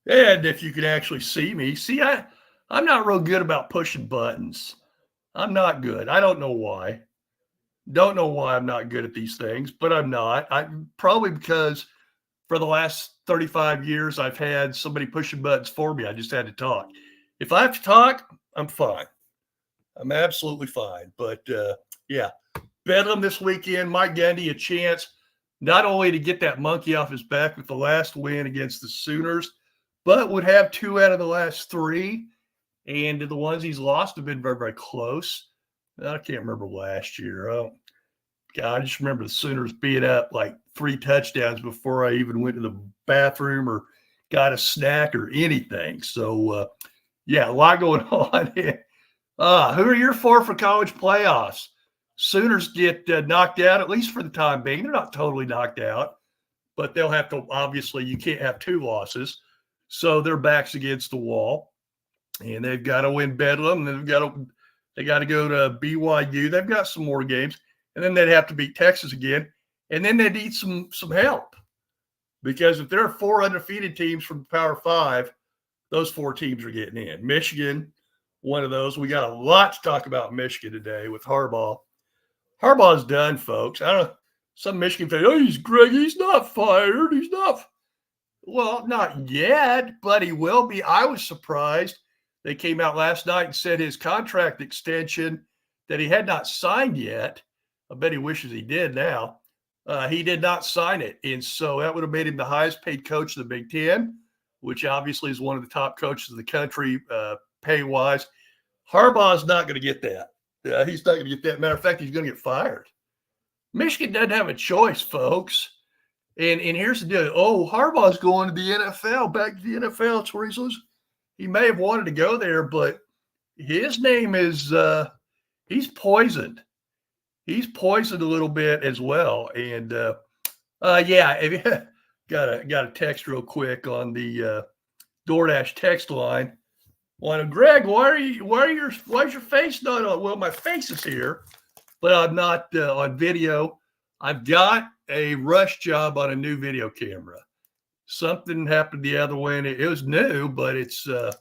And if you can actually see me, I'm not real good about pushing buttons. I'm not good. I don't know why. Don't know why I'm not good at these things, but I'm not. I probably because for the last 35 years I've had somebody pushing buttons for me. I just had to talk. If I have to talk, I'm fine. I'm absolutely fine. But yeah, Bedlam this weekend might get a chance not only to get that monkey off his back with the last win against the Sooners, but would have two out of the last three. And the ones he's lost have been very, very close. I can't remember last year. Oh, God, I just remember the Sooners being up like three touchdowns before I even went to the bathroom or got a snack or anything. So, yeah, a lot going on. Who are your four for college playoffs? Sooners get knocked out, at least for the time being. They're not totally knocked out, but they'll have to, obviously, you can't have two losses. So their back's against the wall, and they've got to win Bedlam. And they got to go to BYU. They've got some more games, and then they'd have to beat Texas again, and then they'd need some help because if there are four undefeated teams from the Power Five, those four teams are getting in. Michigan, one of those. We got a lot to talk about Michigan today with Harbaugh. Harbaugh's done, folks. I don't know. Some Michigan fans, oh, he's not fired. He's not. Well, not yet, but he will be. I was surprised. They came out last night and said his contract extension that he had not signed yet. I bet he wishes he did now. He did not sign it. And so that would have made him the highest paid coach of the Big Ten, which obviously is one of the top coaches of the country pay-wise. Harbaugh's not going to get that. He's not going to get that. Matter of fact, he's going to get fired. Michigan doesn't have a choice, folks. And here's the deal. Oh, Harbaugh's going to the NFL, back to the NFL. It's where he may have wanted to go there, but his name is he's poisoned. He's poisoned a little bit as well. And yeah, if you got a text real quick on the DoorDash text line. Greg, why is your face not on? Well, my face is here, but I'm not on video. I've got a rush job on a new video camera. Something happened the other way, and it was new, but it's it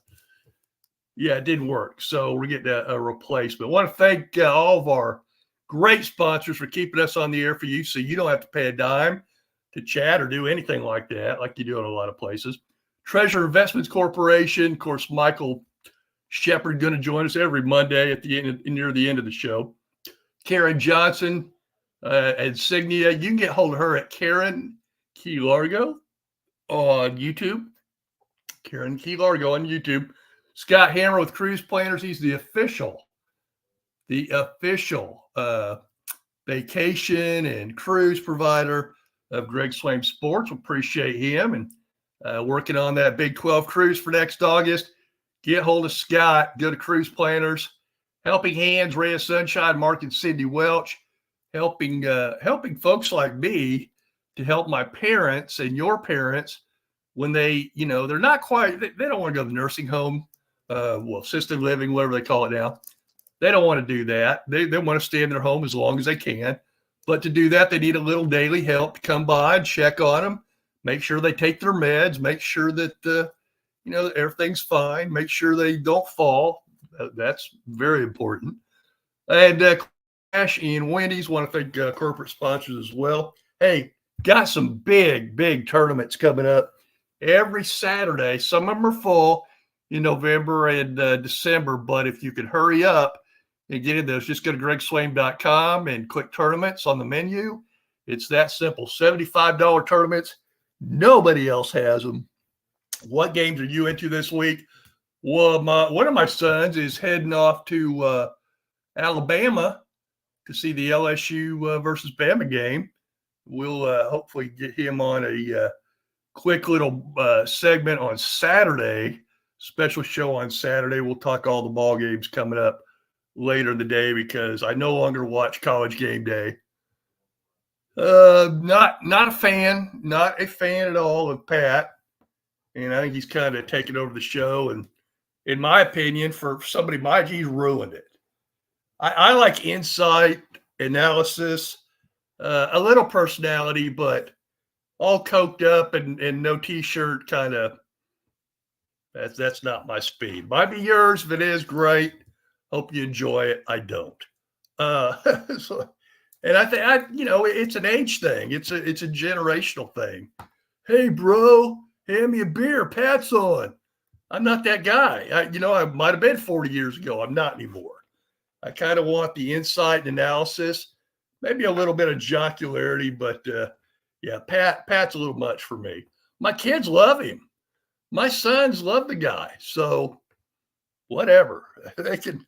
didn't work. So we're getting a replacement. I want to thank all of our great sponsors for keeping us on the air for you, so you don't have to pay a dime to chat or do anything like that, like you do in a lot of places. Treasure Investments Corporation, of course, Michael Shepard going to join us every Monday at the end, near the end of the show. Karen Johnson, Insignia. You can get hold of her at Karen Key Largo on YouTube. Karen Key Largo on YouTube. Scott Hammer with Cruise Planners. He's the official vacation and cruise provider of Greg Swaim Sports. Appreciate him and working on that Big 12 cruise for next August. Get hold of Scott. Go to Cruise Planners. Helping Hands, Ray of Sunshine, Mark and Cindy Welch. Helping folks like me to help my parents and your parents when they, they're not quite, they don't want to go to the nursing home, assisted living, whatever they call it now. They don't want to do that. They want to stay in their home as long as they can. But to do that, they need a little daily help to come by and check on them, make sure they take their meds, make sure that, everything's fine, make sure they don't fall. That's very important. And Cash and Wendy's want to thank corporate sponsors as well. Hey, got some big tournaments coming up every Saturday. Some of them are full in November and December, but if you can hurry up and get in those, just go to gregswaim.com and click tournaments on the menu. It's that simple. $75 tournaments. Nobody else has them. What games are you into this week? Well, one of my sons is heading off to Alabama to see the LSU versus Bama game. We'll hopefully get him on a quick little segment on Saturday, special show on Saturday. We'll talk all the ball games coming up later in the day because I no longer watch College Game Day. Not a fan at all of Pat, and I think he's kind of taken over the show. And in my opinion, for somebody my age, he's ruined it. I like insight, analysis, a little personality, but all coked up and no T-shirt kind of That's not my speed. Might be yours. If it is, great. Hope you enjoy it. I don't. Uh, so, and I think it's an age thing. It's a generational thing. Hey, bro, hand me a beer. Pat's on. I'm not that guy. I might have been 40 years ago. I'm not anymore. I kind of want the insight and analysis, maybe a little bit of jocularity, but yeah, Pat's a little much for me. My kids love him. My sons love the guy. So whatever. They can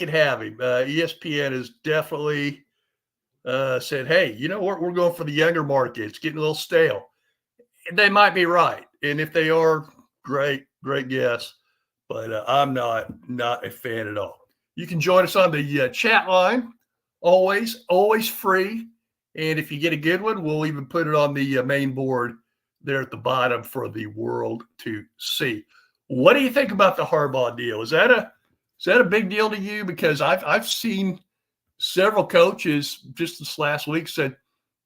have him. ESPN has definitely said, hey, you know what? We're going for the younger market. It's getting a little stale. And they might be right. And if they are, great guess. But I'm not a fan at all. You can join us on the chat line. Always free. And if you get a good one, we'll even put it on the main board there at the bottom for the world to see. What do you think about the Harbaugh deal? Is that a big deal to you? Because I've seen several coaches just this last week said,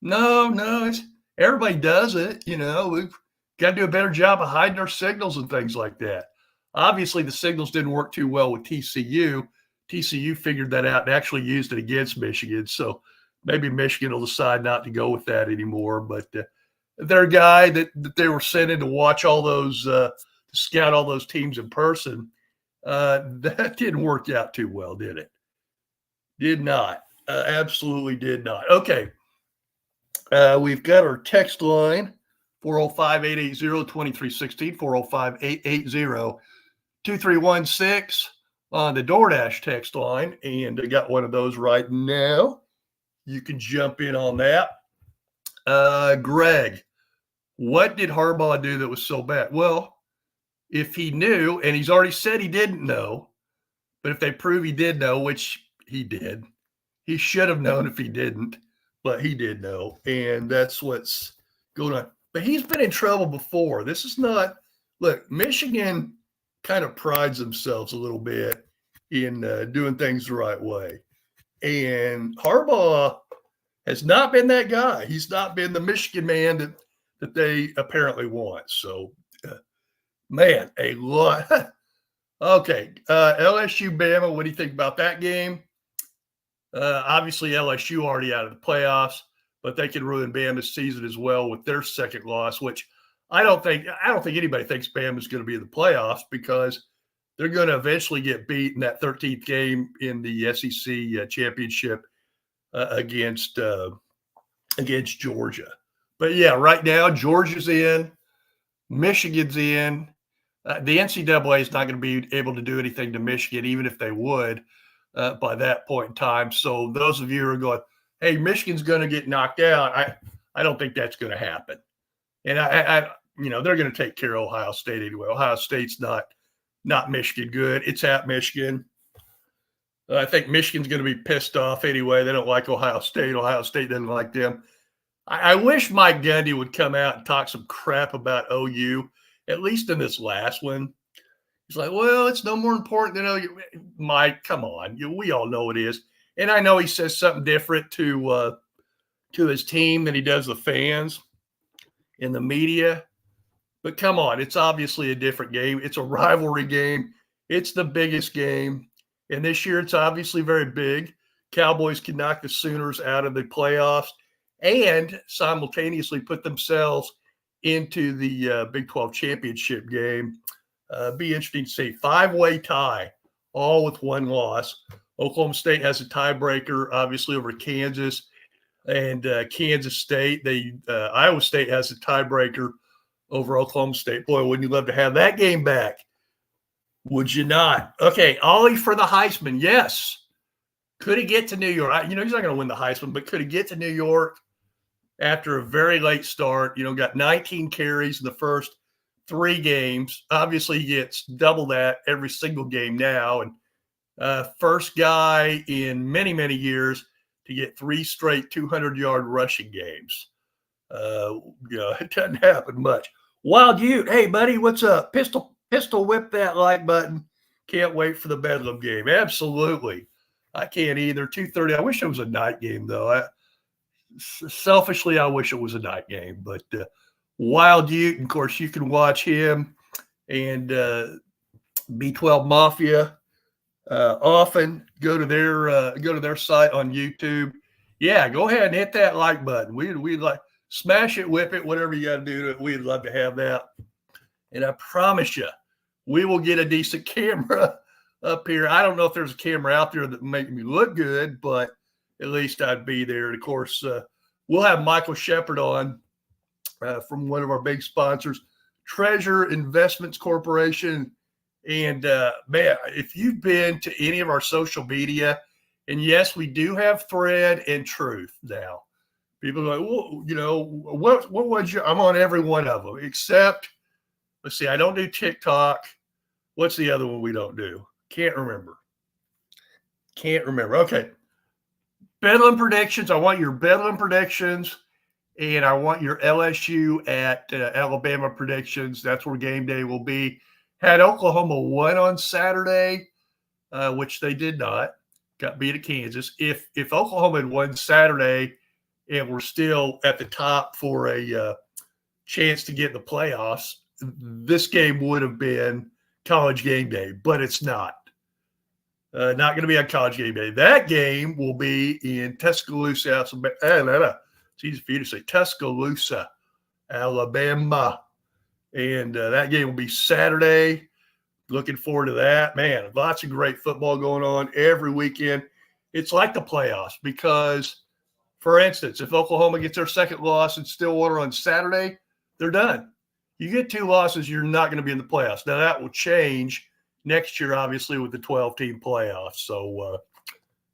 no, everybody does it. We've got to do a better job of hiding our signals and things like that. Obviously, the signals didn't work too well with TCU. TCU figured that out and actually used it against Michigan. So maybe Michigan will decide not to go with that anymore. But their guy that they were sending to watch all those, scout all those teams in person, that didn't work out too well, did it? Did not. Absolutely did not. Okay. We've got our text line, 405-880-2316, 405-880-2316 on the DoorDash text line. And I got one of those right now. You can jump in on that. Greg, what did Harbaugh do that was so bad? Well, if he knew, and he's already said he didn't know, but if they prove he did know, which he did, he should have known if he didn't, but he did know. And that's what's going on. But he's been in trouble before. This is not, look, Michigan kind of prides themselves a little bit in doing things the right way. And Harbaugh has not been that guy. He's not been the Michigan man that they apparently want. So, man, a lot. Okay, LSU Bama, what do you think about that game? Obviously, LSU already out of the playoffs, but they can ruin Bama's season as well with their second loss, which I don't think anybody thinks Bama's going to be in the playoffs because they're going to eventually get beat in that 13th game in the SEC championship against Georgia. But yeah, right now Georgia's in, Michigan's in. The NCAA is not going to be able to do anything to Michigan, even if they would by that point in time. So those of you who are going, hey, Michigan's going to get knocked out, I don't think that's going to happen. And they're going to take care of Ohio State anyway. Ohio State's not Michigan good. It's at Michigan. I think Michigan's going to be pissed off anyway. They don't like Ohio State. Ohio State doesn't like them. I wish Mike Gundy would come out and talk some crap about OU, at least in this last one. He's like, well, it's no more important than OU. Mike, come on. We all know it is. And I know he says something different to his team than he does the fans in the media. But come on, it's obviously a different game. It's a rivalry game. It's the biggest game. And this year it's obviously very big. Cowboys can knock the Sooners out of the playoffs and simultaneously put themselves into the Big 12 championship game. Be interesting to see. 5-way tie, all with one loss. Oklahoma State has a tiebreaker, obviously, over Kansas and Kansas State. Iowa State has a tiebreaker over Oklahoma State. Boy, wouldn't you love to have that game back? Would you not? Okay, Ollie for the Heisman. Yes. Could he get to New York? He's not going to win the Heisman, but could he get to New York after a very late start? Got 19 carries in the first 3 games. Obviously, he gets double that every single game now. And first guy in many, many years to get 3 straight 200-yard rushing games. It doesn't happen much. Wild Ute, hey, buddy, what's up? Pistol whip that like button. Can't wait for the Bedlam game. Absolutely. I can't either. 2:30. I wish it was a night game, though. Selfishly, I wish it was a night game. But Wild Ute, and of course, you can watch him and B12 Mafia. Often go to their site on YouTube. Yeah, go ahead and hit that like button. We'd like smash it, whip it, whatever you got to do to it. We'd love to have that. And I promise you, we will get a decent camera up here. I don't know if there's a camera out there that make me look good, but at least I'd be there. And of course, we'll have Michael Shepard on from one of our big sponsors, Treasure Investments Corporation. And man, if you've been to any of our social media, and yes, we do have Thread and Truth now. People are like, well, you know, what was your? I'm on every one of them except, let's see, I don't do TikTok. What's the other one we don't do? Can't remember. Okay. Bedlam predictions. I want your Bedlam predictions, and I want your LSU at Alabama predictions. That's where game day will be. Had Oklahoma won on Saturday, which they did not. Got beat at Kansas. If Oklahoma had won Saturday and we're still at the top for a chance to get in the playoffs, this game would have been College game day, but it's not. Not going to be on College game day. That game will be in Tuscaloosa, Alabama. It's easy for you to say Tuscaloosa, Alabama. And that game will be Saturday. Looking forward to that. Man, lots of great football going on every weekend. It's like the playoffs because, for instance, if Oklahoma gets their second loss in Stillwater on Saturday, they're done. You get 2 losses, you're not going to be in the playoffs. Now, that will change next year, obviously, with the 12-team playoffs. So,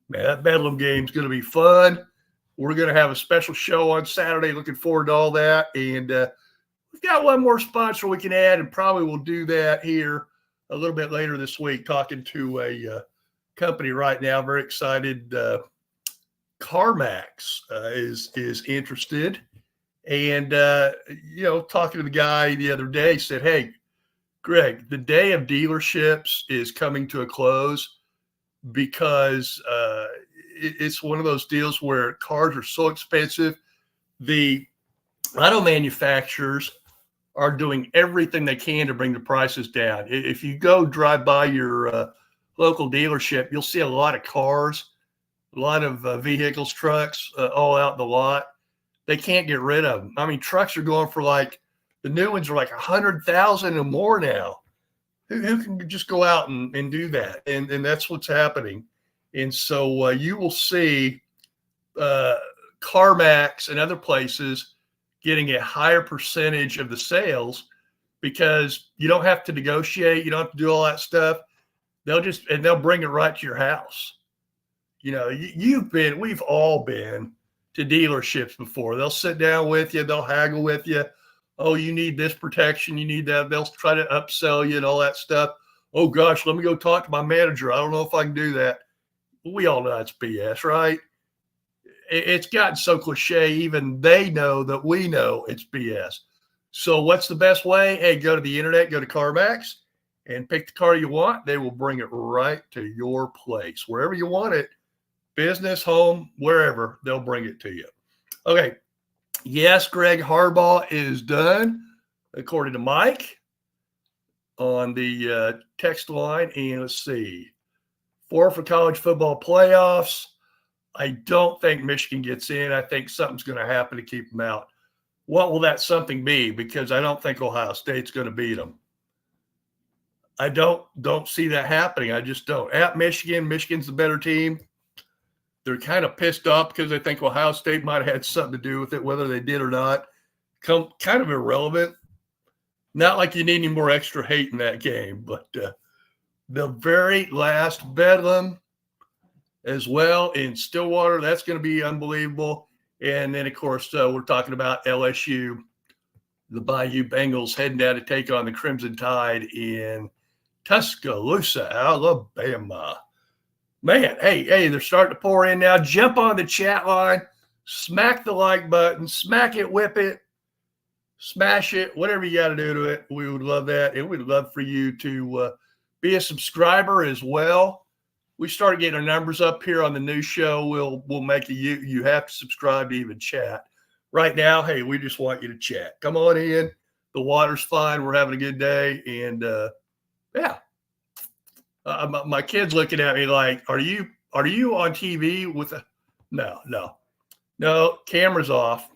man, that Bedlam game is going to be fun. We're going to have a special show on Saturday. Looking forward to all that. And we've got one more sponsor we can add, and probably we'll do that here a little bit later this week, talking to a company right now. Very excited. CarMax is interested. And, you know, talking to the guy the other day, said, hey, Greg, the day of dealerships is coming to a close because it's one of those deals where cars are so expensive. The auto manufacturers are doing everything they can to bring the prices down. If you go drive by your local dealership, you'll see a lot of cars, a lot of vehicles, trucks, all out in the lot. They can't get rid of them. I mean, trucks are going for like, the new ones are like 100,000 or more now. Who can just go out and do that? And that's what's happening. And so you will see CarMax and other places getting a higher percentage of the sales because you don't have to negotiate. You don't have to do all that stuff. They'll bring it right to your house. You know, we've all been to dealerships before. They'll sit down with you. They'll haggle with you. Oh, you need this protection. You need that. They'll try to upsell you and all that stuff. Oh gosh, let me go talk to my manager. I don't know if I can do that. We all know that's BS, right? It's gotten so cliche, even they know that we know it's BS. So what's the best way? Hey, go to the internet, go to CarMax, and pick the car you want. They will bring it right to your place. Wherever you want it, business, home, wherever, they'll bring it to you. Okay. Yes, Greg Harbaugh is done, according to Mike, on the text line. And let's see. 4 for college football playoffs. I don't think Michigan gets in. I think something's going to happen to keep them out. What will that something be? Because I don't think Ohio State's going to beat them. I don't see that happening. I just don't. At Michigan, Michigan's the better team. They're kind of pissed off because they think Ohio State might have had something to do with it, whether they did or not. Kind of irrelevant. Not like you need any more extra hate in that game. But the very last Bedlam as well in Stillwater, that's going to be unbelievable. And then, of course, we're talking about LSU, the Bayou Bengals heading down to take on the Crimson Tide in Tuscaloosa, Alabama. Man, hey, they're starting to pour in now. Jump on the chat line, smack the like button, smack it, whip it, smash it, whatever you got to do to it. We would love that. And we'd love for you to be a subscriber as well. We start getting our numbers up here on the new show. We'll make you have to subscribe to even chat. Right now, hey, we just want you to chat. Come on in, The water's fine. We're having a good day. And yeah, my kid's looking at me like, are you on TV with a, no, camera's off.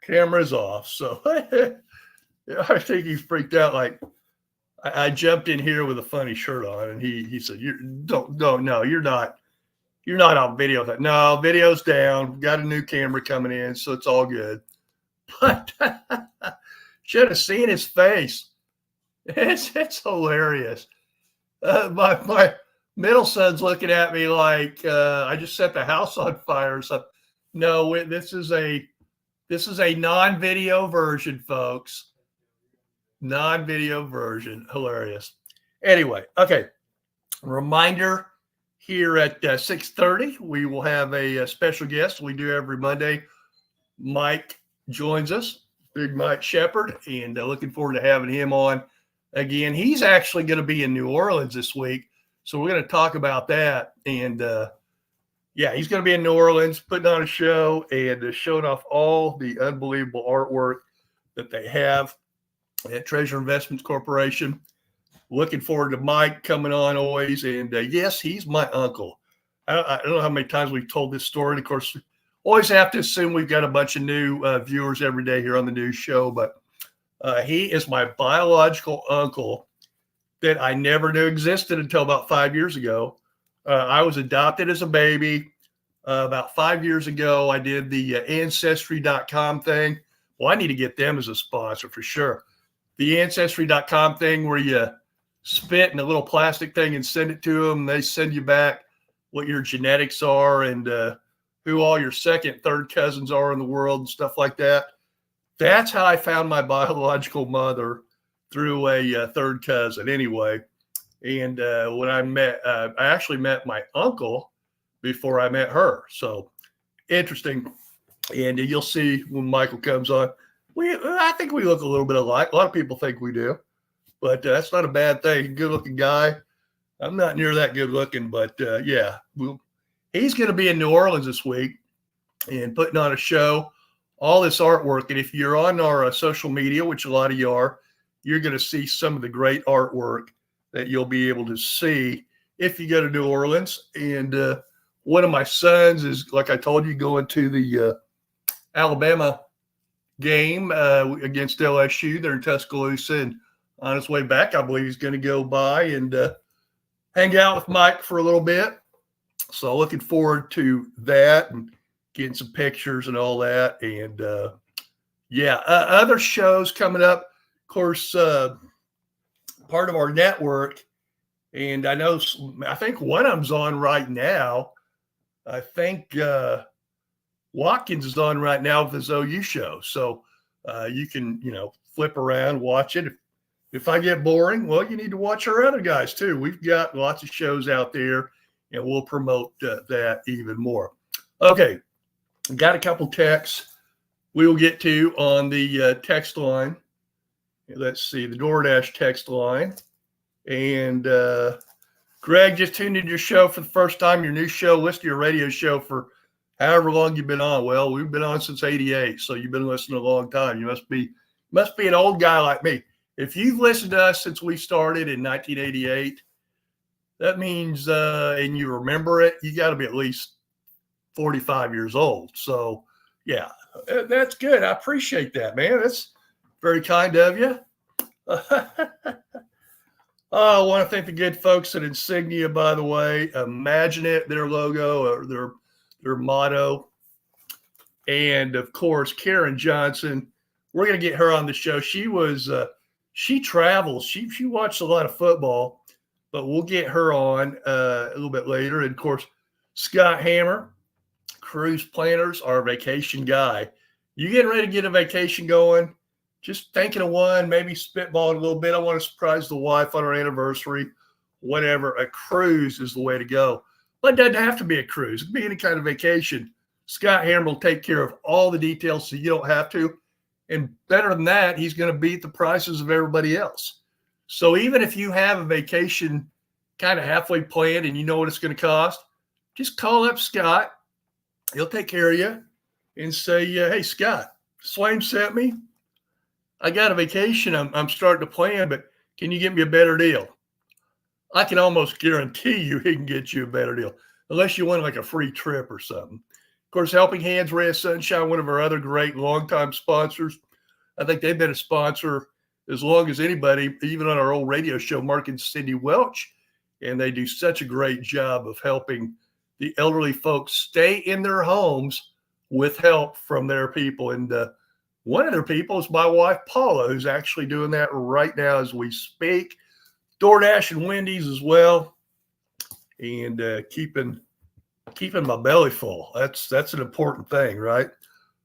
Camera's off. So I think he's freaked out. Like I jumped in here with a funny shirt on, and he said, "You don't, no, you're not on video." No, video's down. Got a new camera coming in, so it's all good. But should have seen his face. It's hilarious. My middle son's looking at me like I just set the house on fire or something. No, this is a non-video version, folks. Non-video version. Hilarious. Anyway, okay. Reminder here at 6:30, we will have a special guest. We do every Monday. Mike joins us, Big Mike Shepard, and looking forward to having him on again. He's actually going to be in New Orleans this week, so we're going to talk about that. And yeah, he's going to be in New Orleans putting on a show and showing off all the unbelievable artwork that they have at Treasure Investments Corporation. Looking forward to Mike coming on always. And yes, he's my uncle. I don't know how many times we've told this story. And of course, always have to assume we've got a bunch of new viewers every day here on the news show. But he is my biological uncle that I never knew existed until about 5 years ago. I was adopted as a baby. About 5 years ago, I did the Ancestry.com thing. Well, I need to get them as a sponsor for sure. The Ancestry.com thing where you spit in a little plastic thing and send it to them. They send you back what your genetics are and who all your second, third cousins are in the world and stuff like that. That's how I found my biological mother, through a third cousin anyway. And when I actually met my uncle before I met her. So interesting. And you'll see when Michael comes on, I think we look a little bit alike. A lot of people think we do, but that's not a bad thing. Good looking guy. I'm not near that good looking, but yeah, he's going to be in New Orleans this week and putting on a show, all this artwork. And if you're on our social media, which a lot of you are, you're going to see some of the great artwork that you'll be able to see if you go to New Orleans. And one of my sons is, like I told you, going to the Alabama game against LSU. They're in Tuscaloosa, and on his way back, I believe he's going to go by and hang out with Mike for a little bit. So looking forward to that and getting some pictures and all that. And yeah, other shows coming up. Of course, part of our network, and I think one of them's on right now. I think Watkins is on right now with his OU show. So you can, flip around, watch it. If I get boring, well, you need to watch our other guys too. We've got lots of shows out there, and we'll promote that even more. Okay, got a couple texts we will get to on the text line. Let's see, the DoorDash text line. And Greg, just tuned into your show for the first time, your new show. Listen to your radio show for however long you've been on. Well, we've been on since '88, so you've been listening a long time. You must be an old guy like me. If you've listened to us since we started in 1988, that means, and you remember it, you got to be at least 45 years old. So, yeah, that's good. I appreciate that, man. That's very kind of you. I want to thank the good folks at Insignia, by the way. Imagine it, their logo or their motto. And, of course, Karen Johnson. We're going to get her on the show. She travels. She watched a lot of football, but we'll get her on a little bit later. And, of course, Scott Hammer, cruise planners, our vacation guy. You getting ready to get a vacation going? Just thinking of one, maybe spitballing a little bit. I want to surprise the wife on our anniversary, whatever. A cruise is the way to go. But it doesn't have to be a cruise. It can be any kind of vacation. Scott Hammer will take care of all the details so you don't have to. And better than that, he's going to beat the prices of everybody else. So even if you have a vacation kind of halfway planned and you know what it's going to cost, just call up Scott. He'll take care of you and say, hey, Scott, Swain sent me. I got a vacation I'm starting to plan, but can you get me a better deal? I can almost guarantee you he can get you a better deal, unless you want like a free trip or something. Of course, Helping Hands, Ray of Sunshine, one of our other great longtime sponsors. I think they've been a sponsor as long as anybody, even on our old radio show, Mark and Cindy Welch. And they do such a great job of helping the elderly folks stay in their homes with help from their people. And one of their people is my wife, Paula, who's actually doing that right now as we speak. DoorDash and Wendy's as well. And keeping my belly full. That's an important thing, right?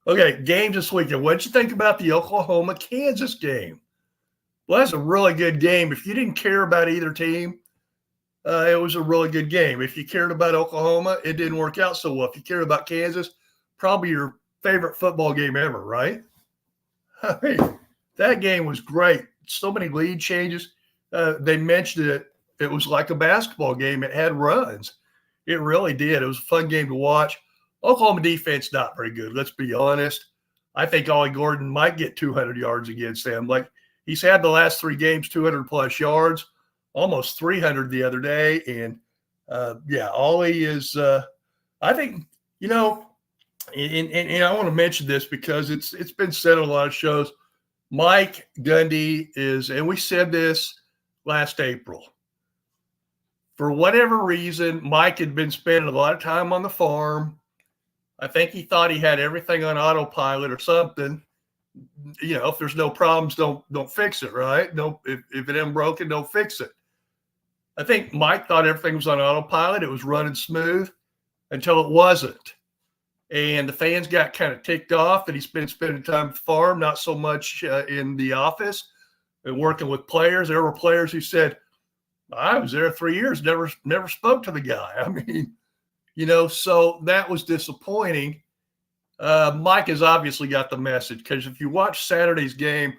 Okay, games this weekend. What'd you think about the Oklahoma-Kansas game? Well, that's a really good game. If you didn't care about either team, it was a really good game. If you cared about Oklahoma, it didn't work out so well. If you cared about Kansas, probably your favorite football game ever, right? I mean, that game was great. So many lead changes. They mentioned it. It was like a basketball game. It had runs. It really did. It was a fun game to watch. Oklahoma defense not very good. Let's be honest. I think Ollie Gordon might get 200 yards against them. Like he's had the last 3 games, 200 plus yards, almost 300 the other day. And Ollie is. I think and I want to mention this because it's been said on a lot of shows. Mike Gundy is, and we said this last April. For whatever reason, Mike had been spending a lot of time on the farm. I think he thought he had everything on autopilot or something. If there's no problems, don't fix it, right? No, if it ain't broken, don't fix it. I think Mike thought everything was on autopilot. It was running smooth until it wasn't. And the fans got kind of ticked off that he's been spending time at the farm, not so much in the office and working with players. There were players who said, I was there 3 years, never spoke to the guy. I mean, so that was disappointing. Mike has obviously got the message because if you watch Saturday's game,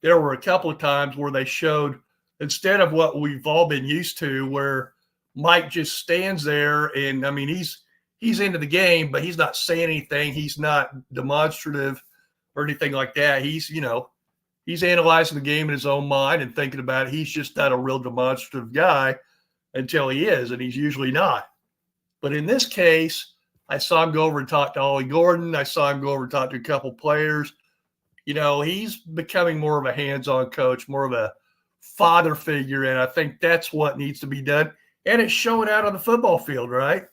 there were a couple of times where they showed, instead of what we've all been used to, where Mike just stands there and, I mean, he's into the game, but he's not saying anything. He's not demonstrative or anything like that. He's analyzing the game in his own mind and thinking about it. He's just not a real demonstrative guy until he is, and he's usually not. But in this case, I saw him go over and talk to Ollie Gordon. I saw him go over and talk to a couple players. He's becoming more of a hands-on coach, more of a father figure, and I think that's what needs to be done. And it's showing out on the football field, right?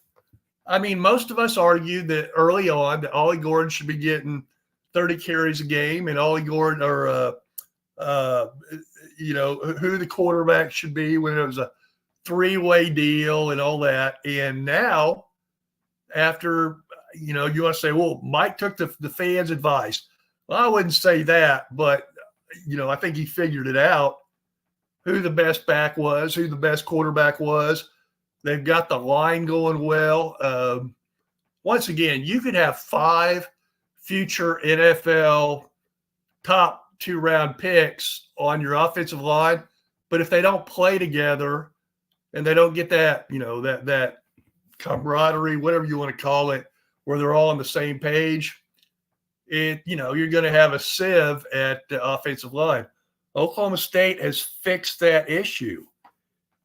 I mean, most of us argued that early on that Ollie Gordon should be getting 30 carries a game, and Ollie Gordon or who the quarterback should be when it was a 3-way deal and all that. And now, after you want to say, well, Mike took the fans' advice. Well, I wouldn't say that, but I think he figured it out. Who the best back was, who the best quarterback was. They've got the line going well. Once again, you could have 5 future NFL top 2-round picks on your offensive line, but if they don't play together and they don't get that, that camaraderie, whatever you want to call it, where they're all on the same page, you're going to have a sieve at the offensive line. Oklahoma State has fixed that issue.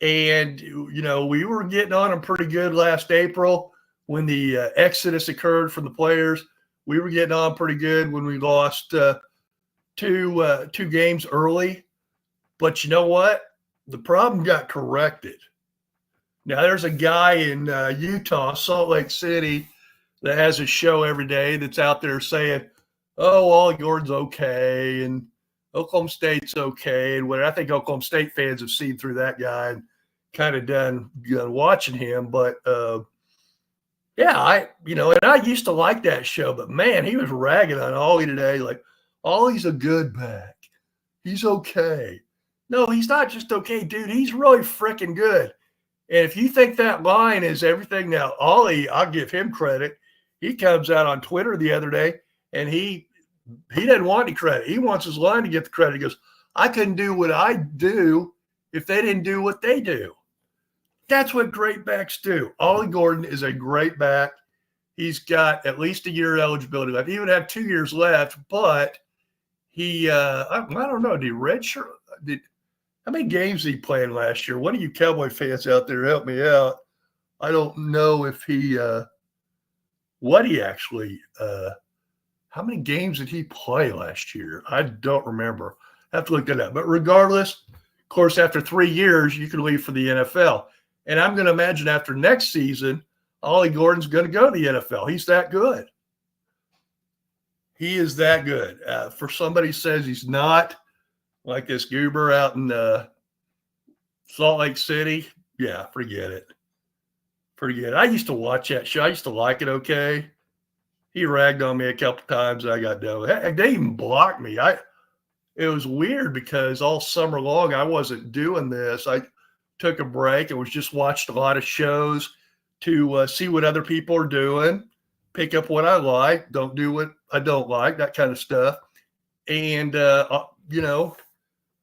And, we were getting on them pretty good last April when the exodus occurred from the players. We were getting on pretty good when we lost two games early. But you know what? The problem got corrected. Now, there's a guy in Utah, Salt Lake City, that has a show every day that's out there saying, oh, Ollie Gordon's okay, and Oklahoma State's okay. And what I think Oklahoma State fans have seen through that guy and kind of done watching him. But, and I used to like that show, but, man, he was ragging on Ollie today. Like, Ollie's a good back. He's okay. No, he's not just okay, dude. He's really freaking good. And if you think that line is everything now, Ollie, I'll give him credit. He comes out on Twitter the other day, and he doesn't want any credit. He wants his line to get the credit. He goes, I couldn't do what I do if they didn't do what they do. That's what great backs do. Ollie Gordon is a great back. He's got at least a year eligibility left. He would have 2 years left, but I don't know. Did he redshirt? How many games did he play in last year? One of you Cowboy fans out there, help me out. I don't know if he, what he actually, how many games did he play last year? I don't remember. I have to look that up. But regardless, of course, after 3 years, you can leave for the NFL. And I'm going to imagine after next season, Ollie Gordon's going to go to the NFL. He's that good. He is that good. For somebody who says he's not, like this goober out in Salt Lake City, yeah, forget it. Forget it. I used to watch that show. I used to like it, okay? He ragged on me a couple times. I got done. Heck, they even blocked me. It was weird because all summer long I wasn't doing this. I took a break and was just watched a lot of shows to see what other people are doing, pick up what I like, don't do what I don't like, that kind of stuff. And, you know,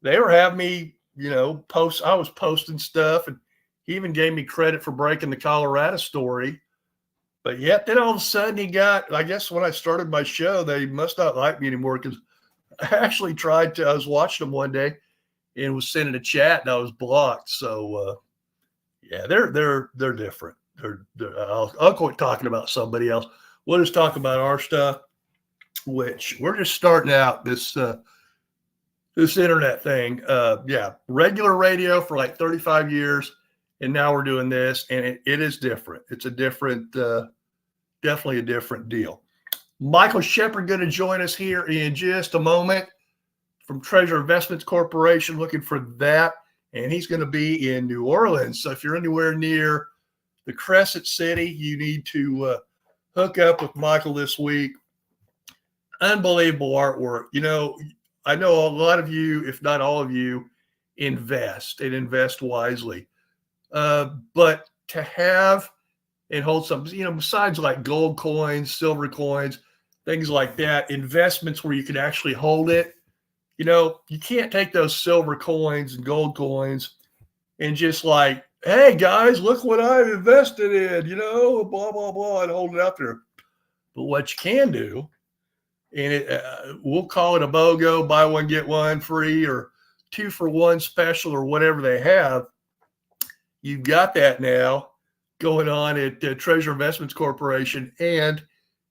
they were having me, you know, I was posting stuff, and he even gave me credit for breaking the Colorado story. But yet then all of a sudden I guess when I started my show, they must not like me anymore, because I actually I was watching them one day and was sending a chat and I was blocked. So, yeah, they're different. I'll quit talking about somebody else. We'll just talk about our stuff, which we're just starting out this internet thing. Yeah, regular radio for like 35 years. And now we're doing this, and it is different. It's a different, definitely a different deal. Michael Shepard going to join us here in just a moment from Treasure Investments Corporation, looking for that. And he's going to be in New Orleans. So if you're anywhere near the Crescent City, you need to hook up with Michael this week. Unbelievable artwork. You know, I know a lot of you, if not all of you, invest and invest wisely. But to have and hold some, you know, besides like gold coins, silver coins, things like that, investments where you can actually hold it, you know, you can't take those silver coins and gold coins and just like, hey guys, look what I've invested in, you know, blah, blah, blah, and hold it out there. But what you can do, and we'll call it a BOGO, buy one, get one free, or 2-for-1 special, or whatever they have. You've got that now going on at Treasure Investments Corporation, and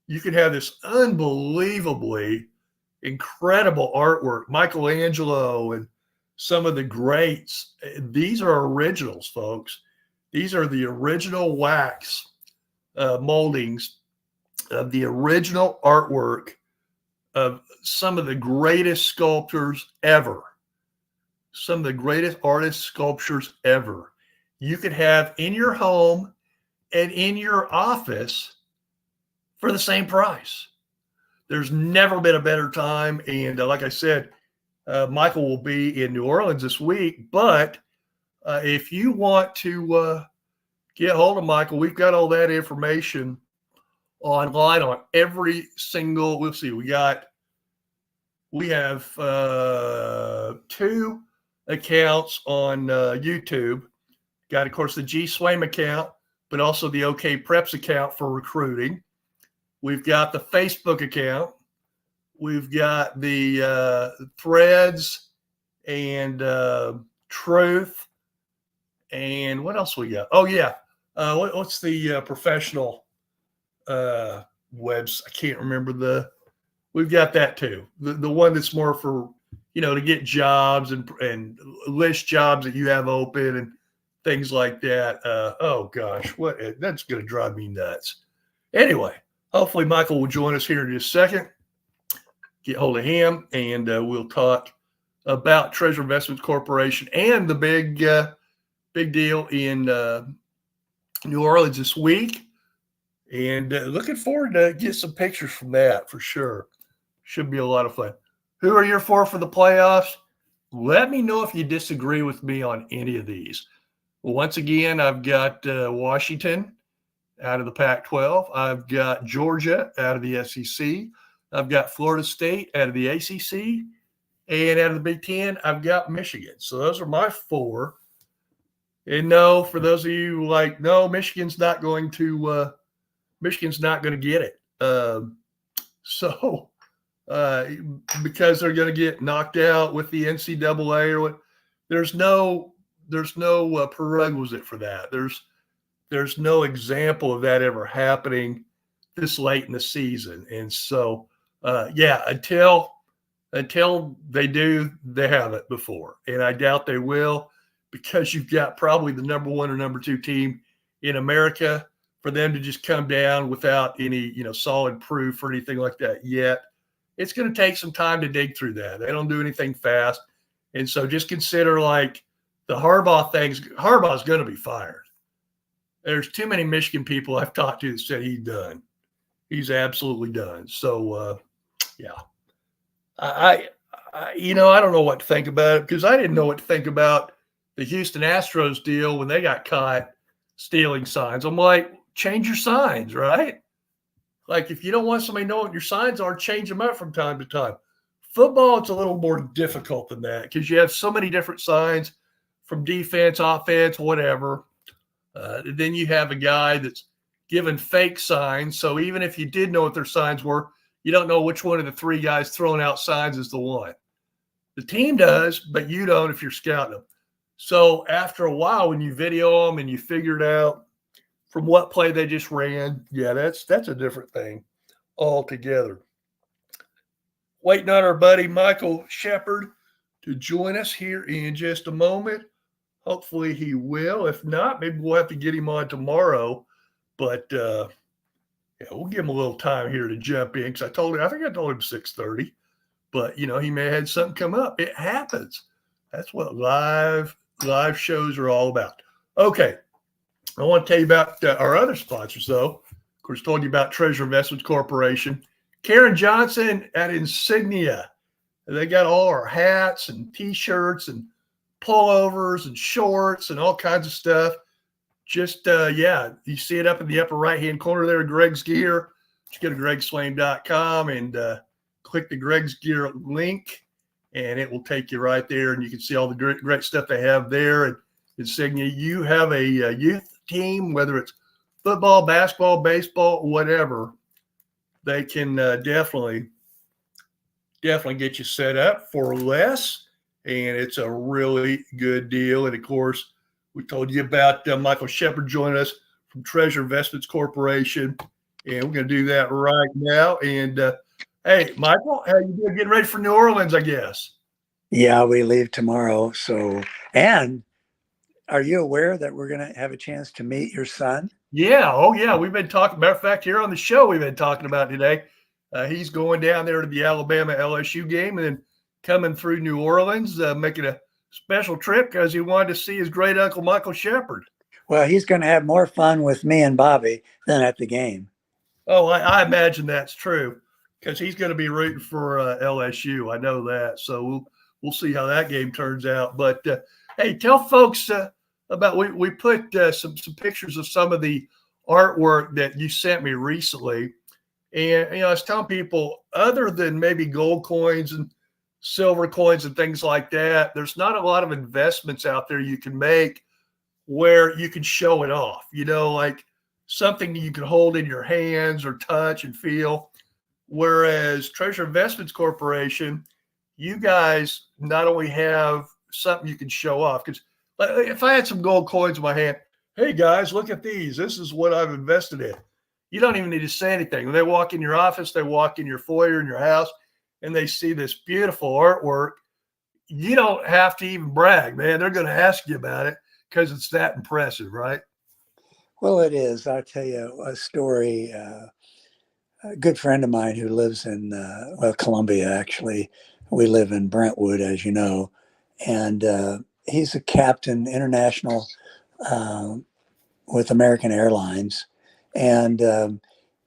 you can have this unbelievably incredible artwork, Michelangelo and some of the greats. These are originals, folks. These are the original wax moldings of the original artwork of some of the greatest sculptors ever. Some of the greatest artist sculptures ever. You could have in your home and in your office for the same price. There's never been a better time. And like I said, Michael will be in New Orleans this week. But if you want to get hold of Michael, we've got all that information online on every single, we'll see, we have 2 accounts on YouTube. Got, of course, the G Swaim account, but also the OK Preps account for recruiting. We've got the Facebook account. We've got the Threads and Truth. And what else we got? Oh, yeah. What's the professional webs? I can't remember we've got that too. The one that's more for, you know, to get jobs and list jobs that you have open and things like that. Oh gosh, that's going to drive me nuts. Anyway, hopefully Michael will join us here in just a second. Get hold of him, and we'll talk about Treasure Investments Corporation and the big deal in New Orleans this week. And looking forward to get some pictures from that for sure. Should be a lot of fun. Who are you for the playoffs? Let me know if you disagree with me on any of these. Once again, I've got Washington out of the Pac-12. I've got Georgia out of the SEC. I've got Florida State out of the ACC. And out of the Big Ten, I've got Michigan. So those are my 4. And no, for those of you like, no, Michigan's not going to get it. So uh, because they're going to get knocked out with the NCAA or what. There's no prerequisite for that. There's no example of that ever happening this late in the season, and so yeah, until they do, they haven't before, and I doubt they will, because you've got probably the number one or number two team in America. For them to just come down without any solid proof or anything like that yet, it's going to take some time to dig through that. They don't do anything fast, and so just consider like the Harbaugh things. Harbaugh's going to be fired. There's too many Michigan people I've talked to that said he's done. He's absolutely done. So yeah, I don't know what to think about it, because I didn't know what to think about the Houston Astros deal when they got caught stealing signs. I'm like, change your signs, right? Like, if you don't want somebody to know what your signs are, change them up from time to time. Football, it's a little more difficult than that, because you have so many different signs from defense, offense, whatever. Then you have a guy that's given fake signs. So even if you did know what their signs were, you don't know which one of the three guys throwing out signs is the one. The team does, but you don't if you're scouting them. So after a while, when you video them and you figure it out from what play they just ran, yeah, that's a different thing altogether. Waiting on our buddy Michael Shepard to join us here in just a moment. Hopefully he will. If not, maybe we'll have to get him on tomorrow. But yeah, we'll give him a little time here to jump in, because I think I told him 6:30. But he may have had something come up. It happens. That's what live shows are all about. Okay, I want to tell you about our other sponsors, though. Of course, told you about Treasure Investments Corporation. Karen Johnson at Insignia. They got all our hats and T-shirts and pullovers and shorts and all kinds of stuff. Just, yeah, you see it up in the upper right-hand corner there, Greg's Gear. Just go to gregswain.com and click the Greg's Gear link, and it will take you right there, and you can see all the great stuff they have there at Insignia. You have a youth team, whether it's football, basketball, baseball, whatever, they can definitely get you set up for less, and it's a really good deal. And of course, we told you about Michael Shepard joining us from Treasure Investments Corporation, and we're going to do that right now. And hey, Michael, how you doing? Getting ready for New Orleans, I guess. Yeah, we leave tomorrow. So, and are you aware that we're going to have a chance to meet your son? Yeah. Oh, yeah. We've been talking. Matter of fact, here on the show, we've been talking about today. He's going down there to the Alabama LSU game and then coming through New Orleans, making a special trip because he wanted to see his great uncle Michael Shepard. Well, he's going to have more fun with me and Bobby than at the game. Oh, I imagine that's true, because he's going to be rooting for LSU. I know that. So we'll see how that game turns out. But hey, tell folks about we put some pictures of some of the artwork that you sent me recently. And, I was telling people, other than maybe gold coins and silver coins and things like that, there's not a lot of investments out there you can make where you can show it off, like something you can hold in your hands or touch and feel. Whereas Treasure Investments Corporation, you guys not only have something you can show off, because if I had some gold coins in my hand, hey guys, look at these. This is what I've invested in. You don't even need to say anything. When they walk in your office, they walk in your foyer in your house, and they see this beautiful artwork. You don't have to even brag, man. They're going to ask you about it because it's that impressive, right? Well, it is. I'll tell you a story. A good friend of mine who lives in, Columbia, actually. We live in Brentwood, as you know. And he's a captain international with American Airlines. And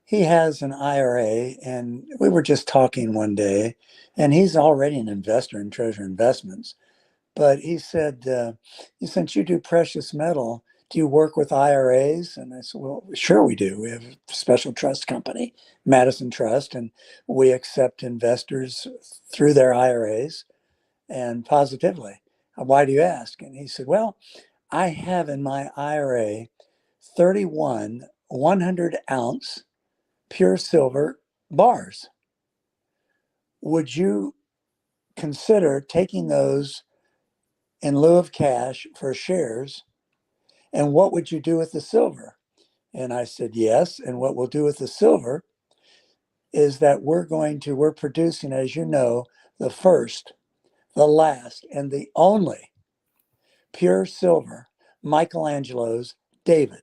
he has an IRA. And we were just talking one day, and he's already an investor in Treasure Investments. But he said, since you do precious metal, do you work with IRAs? And I said, well, sure we do. We have a special trust company, Madison Trust, and we accept investors through their IRAs and positively. Why do you ask? And he said, well, I have in my IRA 31 100-ounce pure silver bars. would you consider taking those in lieu of cash for shares? And what would you do with the silver? And I said, yes. And what we'll do with the silver is that we're producing, as you know, the first, the last, and the only pure silver Michelangelo's David,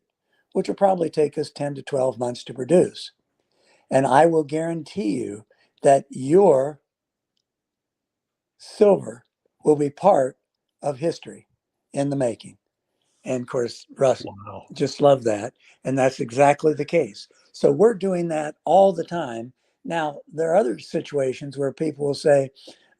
which will probably take us 10 to 12 months to produce. And I will guarantee you that your silver will be part of history in the making. And of course, Russ Wow. just loved that. And that's exactly the case. So we're doing that all the time. Now, there are other situations where people will say,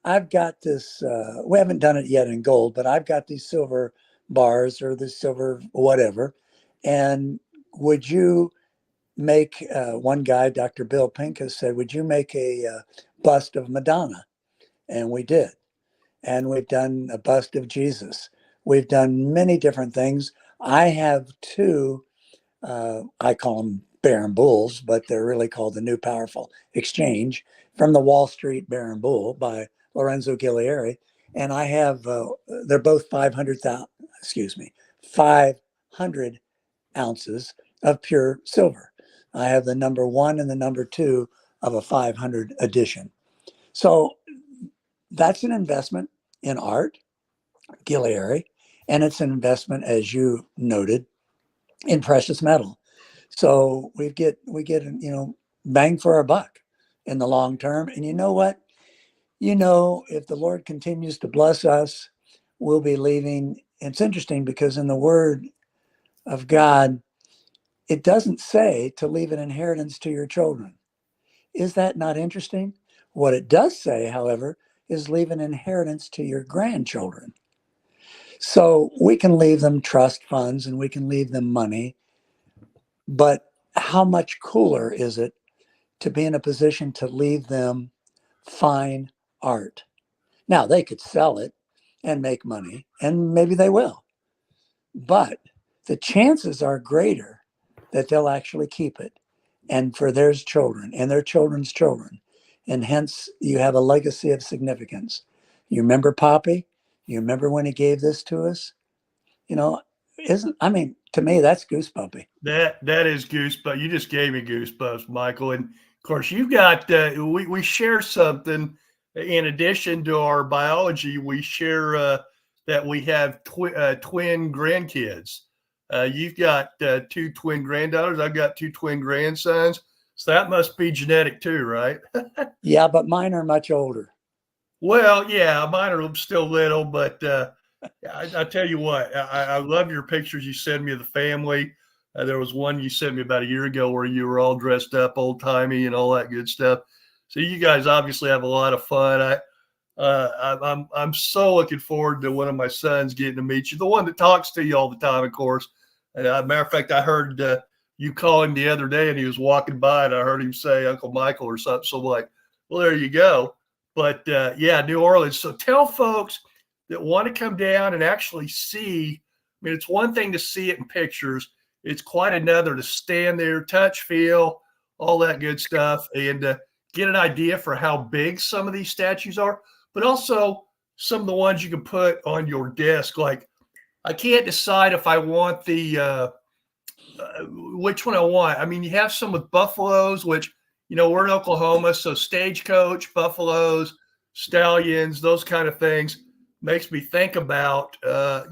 I've got this, we haven't done it yet in gold, but I've got these silver bars or the silver whatever. And would you make, one guy, Dr. Bill Pincus said, would you make a bust of Madonna? And we did. And we've done a bust of Jesus. We've done many different things. I have two, I call them Baron Bulls, but they're really called the New Powerful Exchange from the Wall Street Baron Bull by Lorenzo Guillieri. And I have, they're both 500,000, excuse me, 500 ounces of pure silver. I have the number one and the number two of a 500 edition. So that's an investment in art, Guillieri, and it's an investment, as you noted, in precious metal. So we get bang for our buck in the long term. And you know what? If the Lord continues to bless us, we'll be leaving. It's interesting because in the Word of God, it doesn't say to leave an inheritance to your children. Is that not interesting? What it does say, however, is leave an inheritance to your grandchildren. So we can leave them trust funds and we can leave them money, but how much cooler is it to be in a position to leave them fine art? Now, they could sell it and make money, and maybe they will, but the chances are greater that they'll actually keep it and for their children and their children's children. And hence, you have a legacy of significance. You remember Poppy? You remember when he gave this to us? You know, isn't, I mean, to me, that's goosebumpy. That is goosebumps. You just gave me goosebumps, Michael. And of course, you've got we share something in addition to our biology. We share that we have twin grandkids. You've got two twin granddaughters. I've got two twin grandsons. So that must be genetic too, right? Yeah, but mine are much older. Well, yeah, mine are still little, but I tell you what, I love your pictures you send me of the family. There was one you sent me about a year ago where you were all dressed up, old timey, and all that good stuff. So you guys obviously have a lot of fun. I'm so looking forward to one of my sons getting to meet you, the one that talks to you all the time, of course. Matter of fact, I heard you call him the other day, and he was walking by, and I heard him say Uncle Michael or something. So I'm like, well, there you go. But yeah, New Orleans. So tell folks that want to come down and actually see. I mean, it's one thing to see it in pictures. It's quite another to stand there, touch, feel, all that good stuff, and get an idea for how big some of these statues are, but also some of the ones you can put on your desk. Like, I can't decide if I want the which one I want. I mean, you have some with buffaloes, which, we're in Oklahoma, so stagecoach, buffaloes, stallions, those kind of things makes me think about, I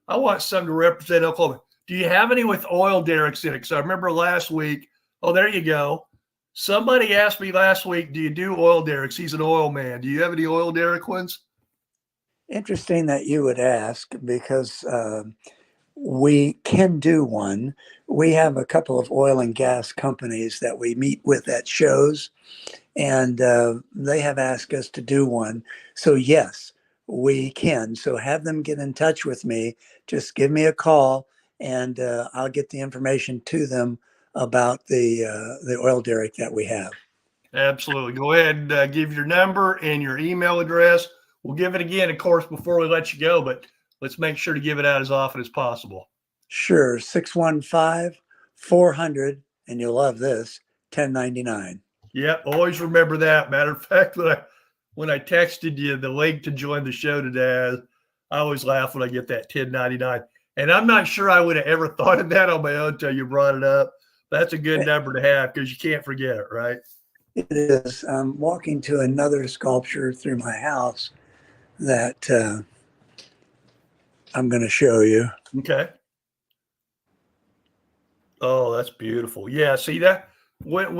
want some to represent Oklahoma. Do you have any with oil derricks in it? Because I remember last week, oh, there you go. Somebody asked me last week, do you do oil derricks? He's an oil man. Do you have any oil derrick ones? Interesting that you would ask because we can do one. We have a couple of oil and gas companies that we meet with at shows, and they have asked us to do one. So, yes, we can. So, have them get in touch with me. Just give me a call, and I'll get the information to them about the oil derrick that we have. Absolutely. Go ahead and give your number and your email address. We'll give it again, of course, before we let you go, but let's make sure to give it out as often as possible. Sure, 615-400, and you'll love this, 1099. Yeah, always remember that. Matter of fact, when when I texted you the link to join the show today, I always laugh when I get that 1099. And I'm not sure I would have ever thought of that on my own until you brought it up. That's a good number to have because you can't forget it, right? It is. I'm walking to another sculpture through my house that I'm going to show you. Okay. Oh, that's beautiful. Yeah, see that when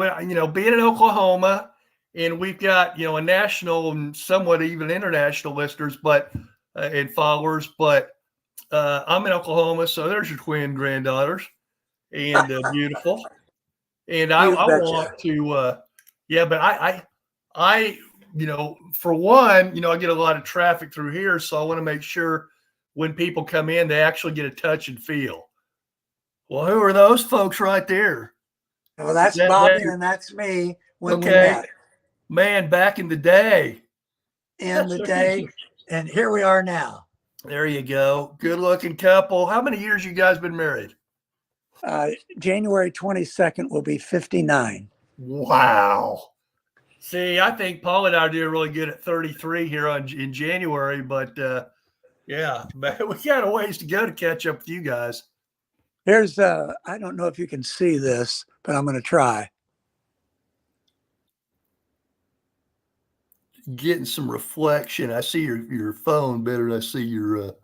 being in Oklahoma, and we've got a national and somewhat even international listeners, but and followers. But I'm in Oklahoma, so there's your twin granddaughters, and beautiful. And I, You I betcha. want to, yeah, but I, for one, I get a lot of traffic through here, so I want to make sure when people come in, they actually get a touch and feel. Well, who are those folks right there? Well, that's That Bobby and that's me when we okay, met man, back in the day. in the day. And here we are now. There you go. Good looking couple. How many years you guys been married? January 22nd will be 59. Wow. See, I think Paul and I are doing really good at 33 here in January, but yeah, we got a ways to go to catch up with you guys. Here's, I don't know if you can see this, but I'm going to try. Getting some reflection. I see your phone better than I see your.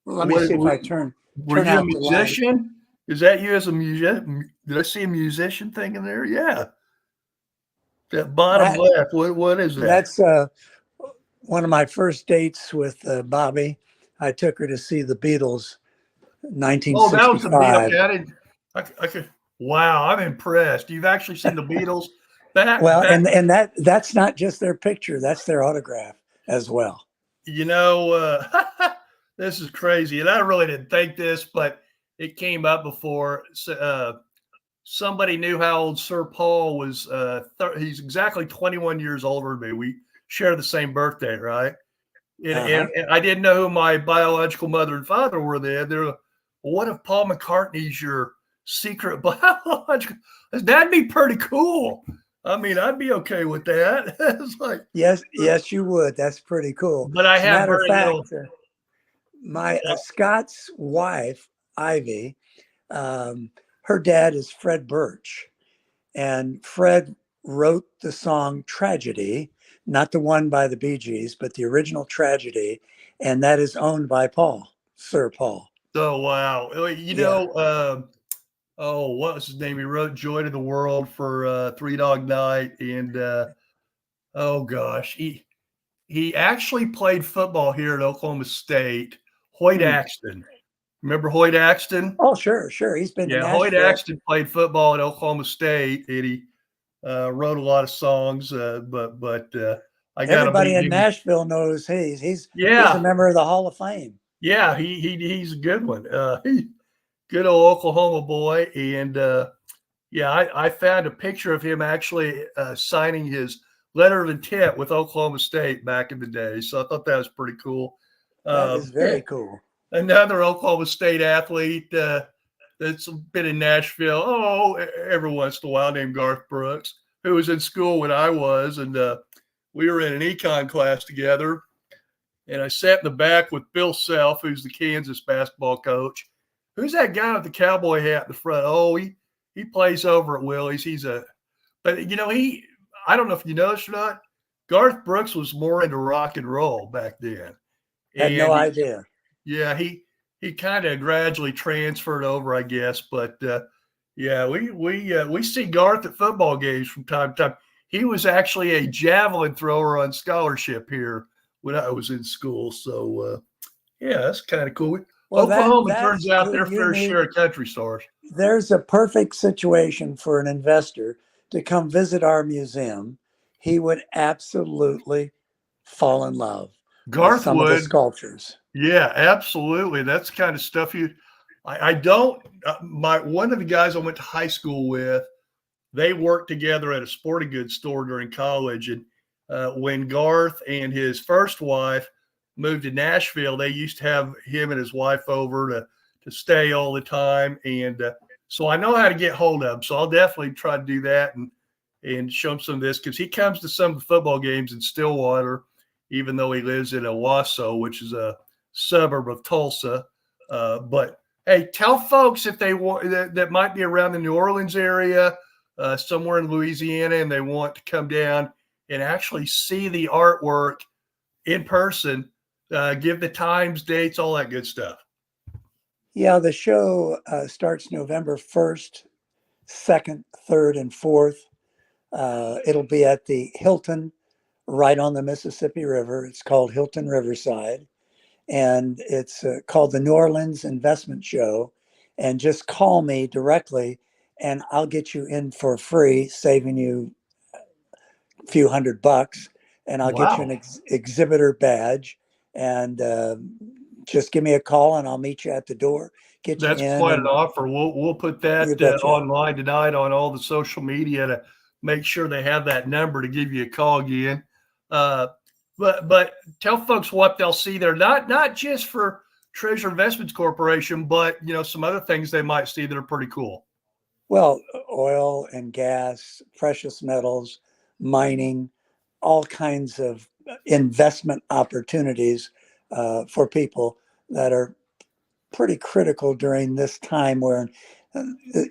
Well, let me see if I turn Were you a out the light. musician? Is that you as a musician? Did I see a musician thing in there? Yeah. That bottom left. What is that? That's one of my first dates with Bobby. I took her to see the Beatles, 1965. Oh, that was the Beatles. I could. Wow, I'm impressed. You've actually seen the Beatles. And that's not just their picture; that's their autograph as well. This is crazy, and I really didn't think this, but it came up before. Somebody knew how old Sir Paul was. He's exactly 21 years older than me. We share the same birthday, right? And I didn't know who my biological mother and father were then. They're, what if Paul McCartney's your secret biological? That'd be pretty cool. I mean, I'd be okay with that. It's like, yes, you would. That's pretty cool. But I have matter of fact, little... my Scott's wife, Ivy, her dad is Fred Birch, and Fred wrote the song "Tragedy," not the one by the Bee Gees, but the original "Tragedy," and that is owned by Paul, Sir Paul. Oh wow! What was his name? He wrote "Joy to the World" for Three Dog Night, and oh gosh, he actually played football here at Oklahoma State. Hoyt Axton, remember Hoyt Axton? Oh sure. He's been to Nashville. Hoyt Axton played football at Oklahoma State, and he wrote a lot of songs. But I got everybody in Nashville knows he's a member of the Hall of Fame. Yeah, he's a good one. Good old Oklahoma boy. And I found a picture of him actually signing his letter of intent with Oklahoma State back in the day. So I thought that was pretty cool. That is very cool. Another Oklahoma State athlete that's been in Nashville, every once in a while, named Garth Brooks, who was in school when I was. And we were in an econ class together. And I sat in the back with Bill Self, who's the Kansas basketball coach. Who's that guy with the cowboy hat in the front? Oh, he plays over at Willie's. I don't know if you noticed or not, Garth Brooks was more into rock and roll back then. Had no idea. Yeah, he kind of gradually transferred over, I guess. But we see Garth at football games from time to time. He was actually a javelin thrower on scholarship here when I was in school. So, that's kind of cool. Well, Oklahoma turns out their fair share of country stars. There's a perfect situation for an investor to come visit our museum. He would absolutely fall in love with some of the sculptures. Yeah, absolutely. That's the kind of stuff one of the guys I went to high school with, they worked together at a sporting goods store during college. And when Garth and his first wife moved to Nashville, they used to have him and his wife over to stay all the time. And so I know how to get hold of them. So I'll definitely try to do that and and show him some of this, because he comes to some of the football games in Stillwater, even though he lives in Owasso, which is a suburb of Tulsa. But hey, tell folks if they want that might be around the New Orleans area, somewhere in Louisiana, and they want to come down and actually see the artwork in person. Give the times, dates, all that good stuff. Yeah, the show starts November 1st, 2nd, 3rd, and 4th. It'll be at the Hilton right on the Mississippi River. It's called Hilton Riverside, and it's called the New Orleans Investment Show. And just call me directly, and I'll get you in for free, saving you a few $100, and I'll get you an Wow. exhibitor badge. And just give me a call, and I'll meet you at the door, get you That's in, quite an and offer. We'll put you that betcha. online tonight on all the social media to make sure they have that number to give you a call again. Uh, but tell folks what they'll see there. Not just for Treasure Investments Corporation, but some other things they might see that are pretty cool. Well, oil and gas, precious metals, mining, all kinds of investment opportunities for people that are pretty critical during this time where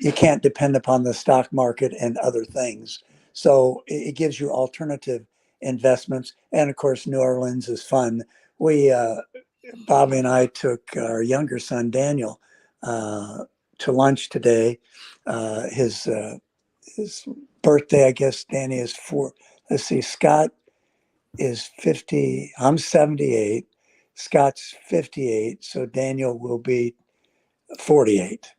you can't depend upon the stock market and other things. So it gives you alternative investments. And of course, New Orleans is fun. We, Bobby and I took our younger son, Daniel, to lunch today. His birthday, I guess, Danny is four. Let's see, Scott is 50. I'm 78. Scott's 58. So Daniel will be 48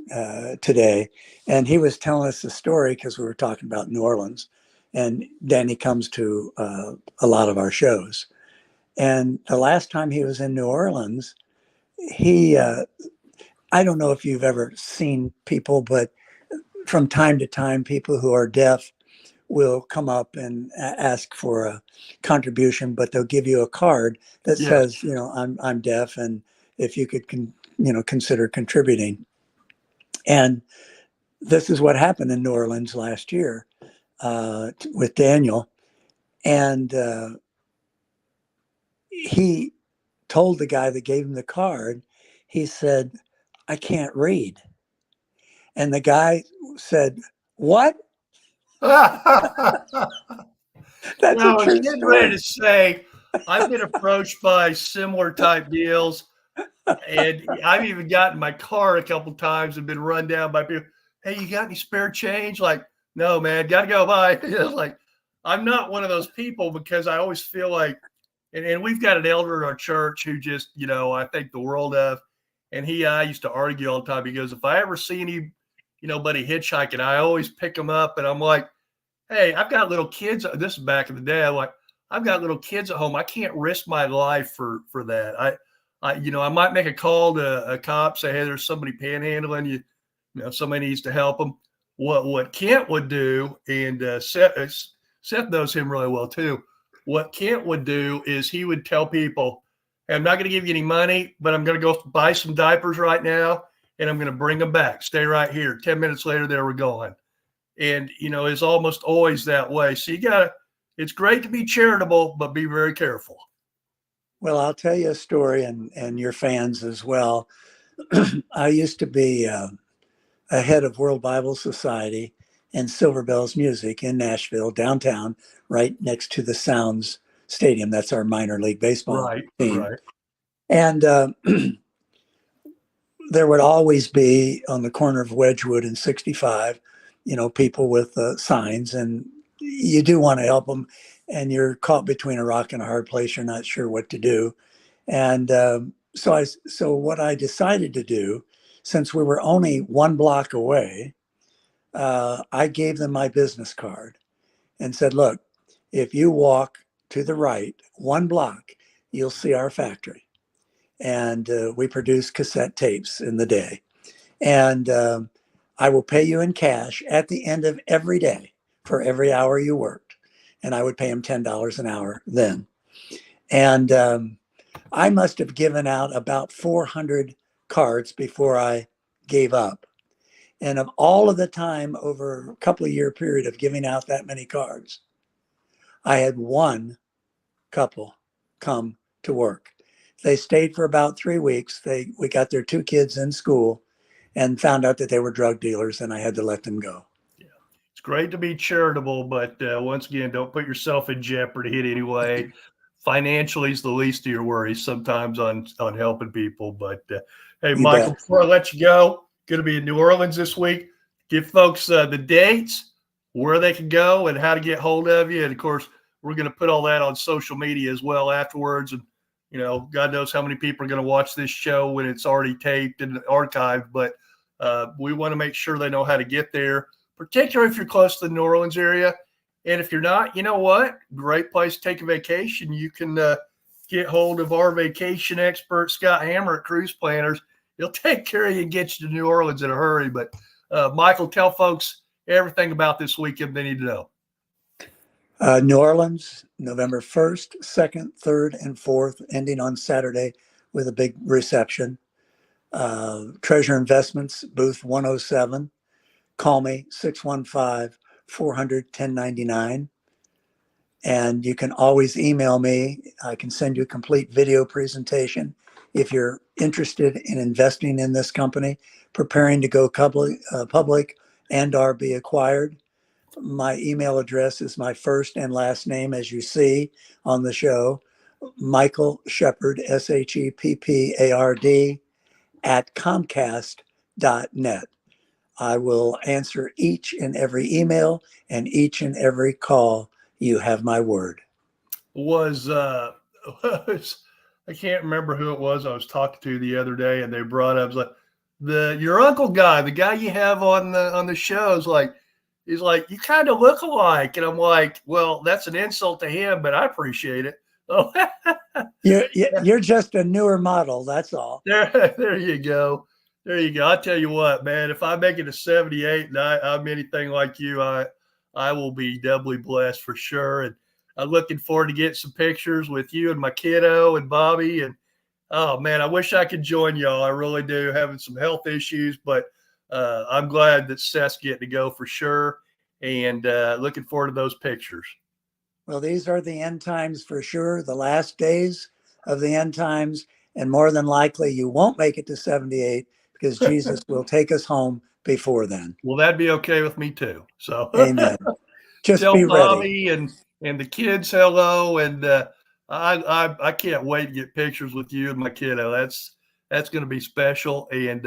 today. And he was telling us the story because we were talking about New Orleans. And Danny comes to a lot of our shows. And the last time he was in New Orleans, he, I don't know if you've ever seen people, but from time to time, people who are deaf will come up and ask for a contribution, but they'll give you a card that Yes. says, I'm deaf, and if you could, consider contributing. And this is what happened in New Orleans last year with Daniel. And he told the guy that gave him the card, he said, I can't read. And the guy said, what? That's a Well, I was true getting ready story. to say, I've been approached by similar type deals, and I've even gotten in my car a couple times and been run down by people. Hey, you got any spare change? Like, no, man, gotta go. Bye. Like, I'm not one of those people, because I always feel like, and we've got an elder in our church who just, I think the world of, and he and I used to argue all the time. He goes, if I ever see any, buddy hitchhiking, I always pick them up, and I'm like, hey, I've got little kids. This is back in the day. I'm like, I've got little kids at home. I can't risk my life for that. I might make a call to a cop, say, hey, there's somebody panhandling. Somebody needs to help them. What Kent would do, and Seth knows him really well too. What Kent would do is he would tell people, hey, I'm not going to give you any money, but I'm going to go buy some diapers right now, and I'm going to bring them back. Stay right here. 10 minutes later, they were gone. And it's almost always that way. So it's great to be charitable, but be very careful. Well, I'll tell you a story, and your fans as well. I used to be a head of World Bible Society and Silver Bells Music in Nashville, downtown, right next to the Sounds Stadium. That's our minor league baseball Right, team. right. And there would always be on the corner of Wedgwood and 65, people with signs, and you do want to help them, and you're caught between a rock and a hard place. You're not sure what to do. And so what I decided to do, since we were only one block away, I gave them my business card and said, look, if you walk to the right one block, you'll see our factory. And we produce cassette tapes in the day. And I will pay you in cash at the end of every day for every hour you worked. And I would pay him $10 an hour then. And I must have given out about 400 cards before I gave up. And of all of the time over a couple of year period of giving out that many cards, I had one couple come to work. They stayed for about 3 weeks. We got their 2 kids in school and found out that they were drug dealers, and I had to let them go. Yeah. It's great to be charitable, but once again, don't put yourself in jeopardy in any way. Financially is the least of your worries sometimes on helping people. But hey, You Michael, bet. before I let you go, going to be in New Orleans this week. Give folks the dates, where they can go, and how to get hold of you. And of course, we're going to put all that on social media as well afterwards. And God knows how many people are going to watch this show when it's already taped and archived. But we want to make sure they know how to get there, particularly if you're close to the New Orleans area. And if you're not, you know what? Great place to take a vacation. You can get hold of our vacation expert, Scott Hammer at Cruise Planners. He'll take care of you and get you to New Orleans in a hurry. But Michael, tell folks everything about this weekend they need to know. New Orleans, November 1st, 2nd, 3rd, and 4th, ending on Saturday with a big reception. Treasure Investments, booth 107. Call me, 615-400-1099. And you can always email me. I can send you a complete video presentation if you're interested in investing in this company, preparing to go public and or be acquired. My email address is my first and last name, as you see on the show, Michael Shepherd, SHEPPARD, at Comcast.net. I will answer each and every email and each and every call. You have my word. Was I can't remember who it was I was talking to the other day, and they brought up like your uncle guy, the guy you have on the show is like, he's like, you kind of look alike. And I'm like, well, that's an insult to him, but I appreciate it. Oh, You're just a newer model. That's all. there you go. There you go. I tell you what, man, if I make it to 78 and I'm anything like you, I will be doubly blessed for sure. And I'm looking forward to getting some pictures with you and my kiddo and Bobby. And oh man, I wish I could join y'all. I really do, having some health issues, but I'm glad that Seth's getting to go for sure. And looking forward to those pictures. Well, these are the end times for sure, the last days of the end times. And more than likely, you won't make it to 78 because Jesus will take us home before then. Well, that'd be okay with me too. So amen. Just tell be Bobby ready. and the kids hello. And I can't wait to get pictures with you and my kiddo. That's going to be special. And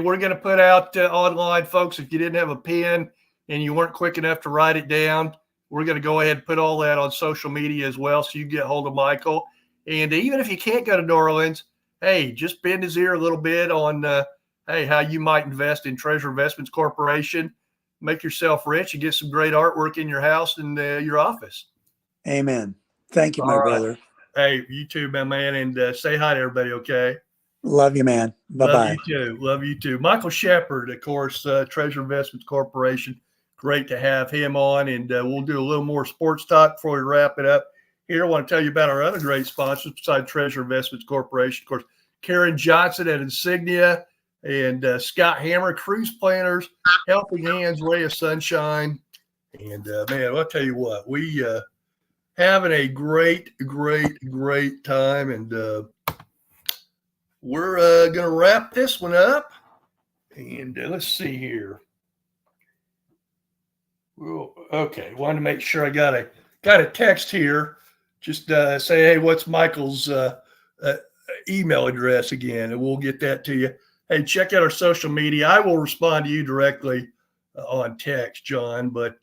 we're going to put out online, folks, if you didn't have a pen and you weren't quick enough to write it down, we're going to go ahead and put all that on social media as well, so you get hold of Michael. And even if you can't go to New Orleans, hey, just bend his ear a little bit on, hey, how you might invest in Treasure Investments Corporation, make yourself rich, and get some great artwork in your house and your office. Amen. Thank you, my brother. Hey, you too, my man, and say hi to everybody, okay? Love you, man. Bye-bye. Love you too. Love you too. Michael Shepherd, of course, Treasure Investments Corporation. Great to have him on, and we'll do a little more sports talk before we wrap it up. Here, I want to tell you about our other great sponsors besides Treasure Investments Corporation. Of course, Karen Johnson at Insignia and Scott Hammer, Cruise Planners, Helping Hands, Ray of Sunshine. And, man, I'll tell you what, we having a great time, and we're going to wrap this one up. And let's see here. Okay, wanted to make sure I got a text here. Just say, hey, what's Michael's email address again? And we'll get that to you. Hey, check out our social media. I will respond to you directly on text, John. But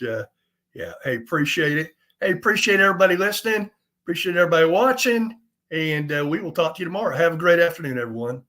yeah, hey, appreciate it. Hey, appreciate everybody listening. Appreciate everybody watching. And we will talk to you tomorrow. Have a great afternoon, everyone.